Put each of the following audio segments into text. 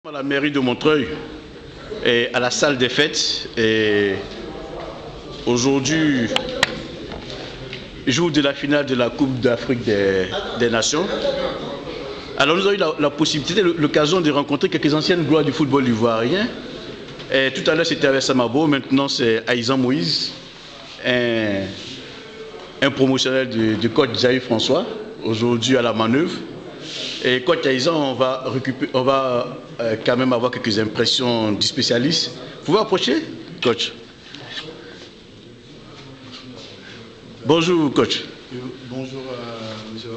À la mairie de Montreuil et à la salle des fêtes, et aujourd'hui jour de la finale de la Coupe d'Afrique des Nations. Alors nous avons eu la possibilité, l'occasion de rencontrer quelques anciennes gloires du football ivoirien. Et tout à l'heure c'était avec Samabo, maintenant c'est Aïzan Moïse, un promotionnel du coach Jair François, aujourd'hui à la manœuvre. Et coach Aïzan, on va quand même avoir quelques impressions du spécialiste. Vous pouvez approcher, coach? Bonjour, coach. Bonjour, monsieur.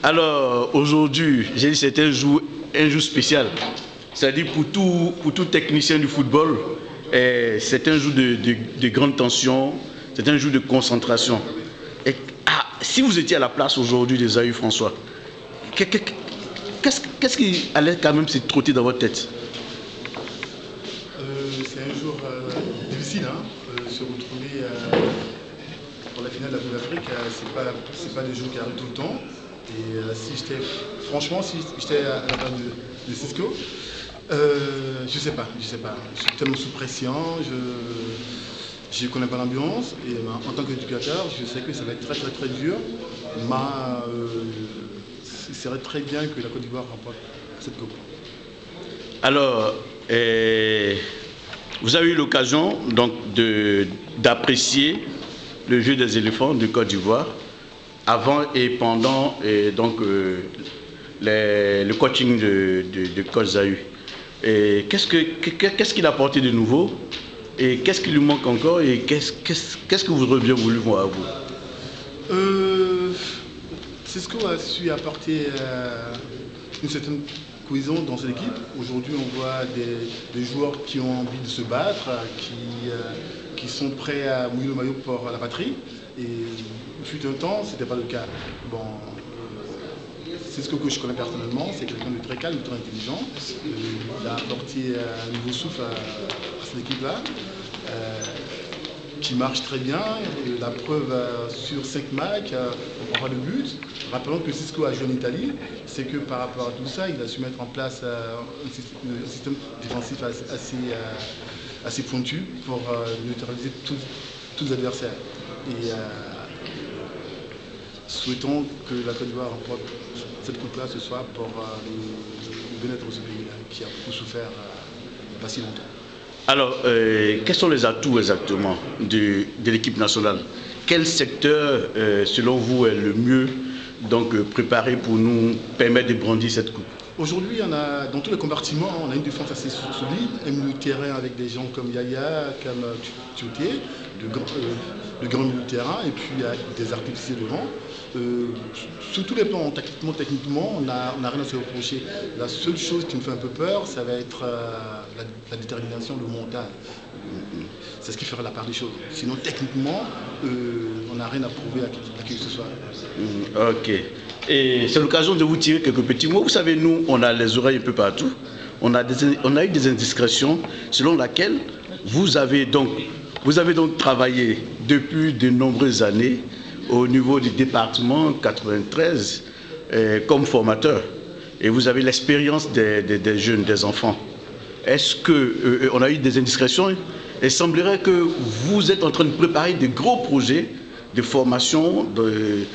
Alors, aujourd'hui, j'ai dit c'est un jour spécial. C'est-à-dire pour tout technicien du football, c'est un jour de grande tension, c'est un jour de concentration. Et, si vous étiez à la place aujourd'hui de Jair François, qu'est-ce qui allait quand même se trotter dans votre tête? C'est un jour difficile, hein, se retrouver pour la finale de la Coupe d'Afrique. C'est pas des jours qui arrivent tout le temps. Et franchement, si j'étais à la place de Cisco, je sais pas. Je suis tellement sous pression, je ne connais pas l'ambiance. Et en tant qu'éducateur, je sais que ça va être très dur. Il serait très bien que la Côte d'Ivoire remporte cette coupe. Alors, vous avez eu l'occasion donc d'apprécier le jeu des éléphants de Côte d'Ivoire avant et pendant le coaching de coach Jair. Qu'est-ce qu'il a apporté de nouveau et qu'est-ce qui lui manque encore et qu'est-ce que vous auriez bien voulu voir à vous? Cisco a su apporter une certaine cohésion dans cette équipe. Aujourd'hui, on voit des joueurs qui ont envie de se battre, qui sont prêts à mouiller le maillot pour la patrie. Et il fut un temps, ce n'était pas le cas. Bon, Cisco, que je connais personnellement, c'est quelqu'un de très calme, de très intelligent. Il a apporté un nouveau souffle à cette équipe-là. Qui marche très bien. La preuve sur 5 matchs, on prend pas de but. Rappelons que Cisco a joué en Italie, c'est que par rapport à tout ça, il a su mettre en place un système défensif assez pointu pour neutraliser tous les adversaires. Et souhaitons que la Côte d'Ivoire remporte cette coupe-là ce soir pour le bien-être de ce pays-là, qui a beaucoup souffert il n'y a pas si longtemps. Alors, quels sont les atouts exactement de l'équipe nationale? Quel secteur, selon vous, est le mieux préparé pour nous permettre de brandir cette coupe? Aujourd'hui, dans tous les compartiments, on a une défense assez solide, un milieu de terrain avec des gens comme Yaya, comme Tioté, de grands milieux de terrain, et puis avec des artificiers devant. Sur tous les plans, techniquement, on n'a rien à se reprocher. La seule chose qui me fait un peu peur, ça va être la détermination, le montage. C'est ce qui fera la part des choses. Sinon, techniquement, on n'a rien à prouver à qui que ce soit. Ok. Et c'est l'occasion de vous tirer quelques petits mots. Vous savez, nous, on a les oreilles un peu partout. On a eu des indiscrétions selon laquelle vous avez donc travaillé depuis de nombreuses années au niveau du département 93 comme formateur. Et vous avez l'expérience des jeunes, des enfants. Est-ce qu'on a eu des indiscrétions? Il semblerait que vous êtes en train de préparer de gros projets de formation de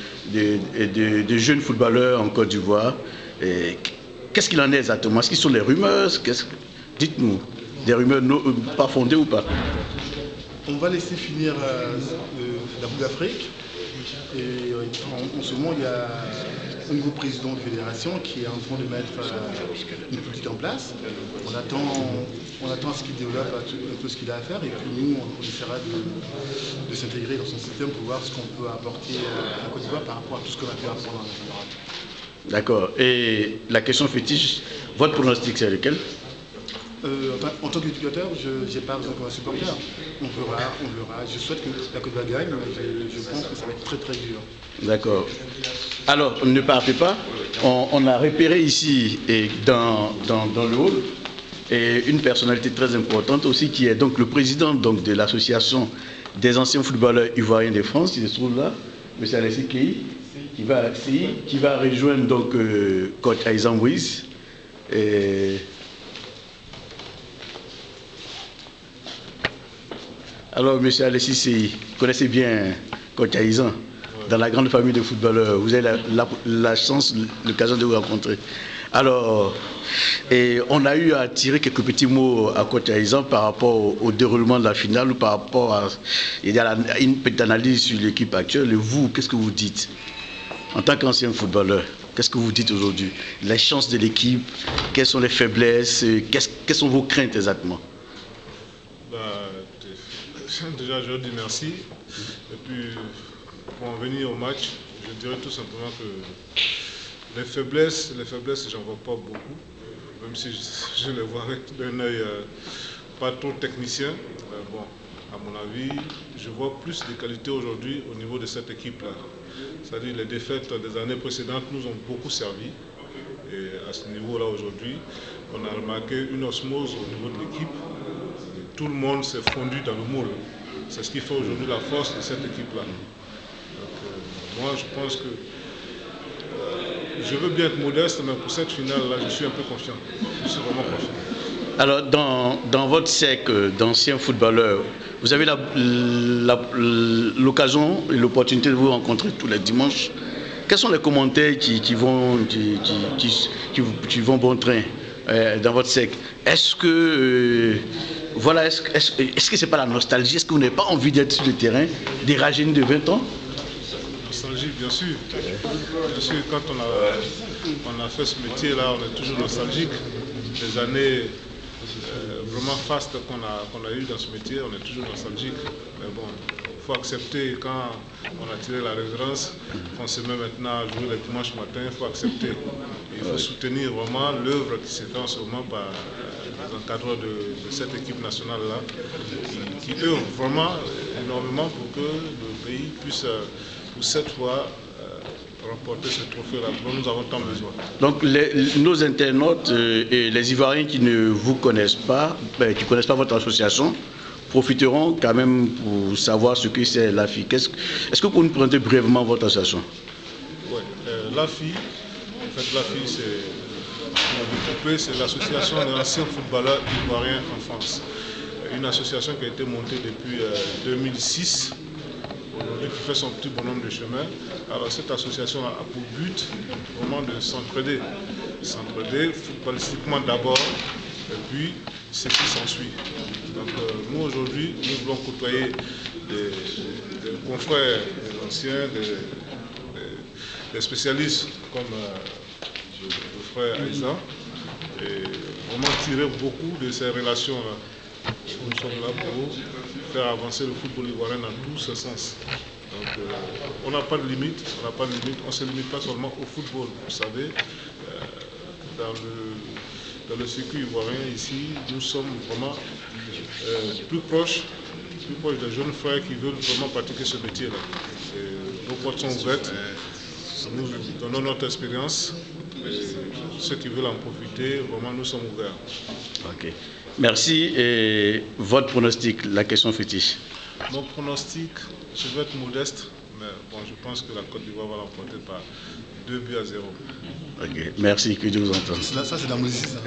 jeunes footballeurs en Côte d'Ivoire. Qu'est-ce qu'il en est exactement? Est-ce qu'ils sont des rumeurs? Dites-nous, des rumeurs pas fondées ou pas? On va laisser finir la Coupe d'Afrique. Et en ce moment, il y a un nouveau président de fédération qui est en train de mettre une politique en place. On attend à ce qu'il développe un peu ce qu'il a à faire et puis nous, on essaiera de s'intégrer dans son système pour voir ce qu'on peut apporter à la Côte d'Ivoire par rapport à tout ce qu'on a pu apprendre en général. D'accord. Et la question fétiche, votre pronostic, c'est lequel? En tant qu'éducateur, je n'ai pas besoin comme un supporter. On verra. Je souhaite que la Côte d'Ivoire gagne, mais je pense que ça va être très dur. D'accord. Alors, ne partez pas. On a repéré ici et dans le hall et une personnalité très importante aussi qui est donc le président de l'association des anciens footballeurs ivoiriens de France, qui se trouve là, M. Alessi Kei, qui va rejoindre coach Aïzan Moïse. Et... Alors, M. Alessis Seyi, vous connaissez bien Coach Aïzan, dans la grande famille de footballeurs. Vous avez la chance, l'occasion de vous rencontrer. Alors, on a eu à tirer quelques petits mots à Coach Aïzan par rapport au déroulement de la finale ou par rapport à une petite analyse sur l'équipe actuelle. Et vous, qu'est-ce que vous dites en tant qu'ancien footballeur? Qu'est-ce que vous dites aujourd'hui? Les chances de l'équipe, quelles sont les faiblesses, quelles sont vos craintes exactement? Déjà, je dis merci. Et puis, pour en venir au match, je dirais tout simplement que les faiblesses, j'en vois pas beaucoup. Même si je les vois d'un œil pas trop technicien. Bon, à mon avis, je vois plus de qualités aujourd'hui au niveau de cette équipe-là. C'est-à-dire les défaites des années précédentes nous ont beaucoup servi. Et à ce niveau-là, aujourd'hui, on a remarqué une osmose au niveau de l'équipe. Tout le monde s'est fondu dans le moule. C'est ce qui fait aujourd'hui la force de cette équipe-là. Moi, je pense que je veux bien être modeste, mais pour cette finale-là, je suis un peu confiant. Je suis vraiment confiant. Alors, dans votre cercle d'anciens footballeurs, vous avez l'occasion et l'opportunité de vous rencontrer tous les dimanches. Quels sont les commentaires qui vont bon train dans votre cercle? Est-ce que voilà, est-ce que c'est pas la nostalgie? Est-ce que vous n'avez pas envie d'être sur le terrain, des rajeunissants de 20 ans? Nostalgie, bien sûr. Bien sûr, quand on a fait ce métier-là, on est toujours nostalgique. Des années vraiment fastes qu'on a eues dans ce métier, on est toujours nostalgique. Mais bon, il faut accepter quand on a tiré la révérence, qu'on se met maintenant à jouer le dimanche matin, il faut accepter. Il faut soutenir vraiment l'œuvre qui se fait en ce moment par les encadreurs de cette équipe nationale-là, qui œuvrent vraiment énormément pour que le pays puisse, pour cette fois, remporter ce trophée-là dont nous avons tant besoin. Donc nos internautes et les Ivoiriens qui ne vous connaissent pas, qui ne connaissent pas votre association, profiteront quand même pour savoir ce que c'est l'AFI. Est-ce que vous pouvez nous présenter brièvement votre association? Oui, l'AFI, en fait, l'AFI, c'est l'association des anciens footballeurs ivoiriens en France. Une association qui a été montée depuis 2006. Aujourd'hui, qui fait son petit bonhomme de chemin. Alors cette association a pour but vraiment de s'entraider. S'entraider footballistiquement d'abord, et puis ceci s'ensuit. Donc nous aujourd'hui, nous voulons côtoyer des confrères, des anciens, des spécialistes comme le frère Aïzan, et vraiment tirer beaucoup de ces relations-là. Nous sommes là pour faire avancer le football ivoirien dans tous ses sens. Donc, on n'a pas de limite, on ne se limite pas seulement au football. Vous savez, dans le circuit ivoirien ici, nous sommes vraiment plus proches des jeunes frères qui veulent vraiment pratiquer ce métier-là. Nos portes sont ouvertes, nous donnons notre expérience. Ceux qui veulent en profiter, vraiment nous sommes ouverts. Ok. Merci. Et votre pronostic, la question fétiche? Mon pronostic, je vais être modeste, mais bon, je pense que la Côte d'Ivoire va l'emporter par 2-0. Ok. Merci, que Dieu vous entende. Ça, c'est de la musique, ça.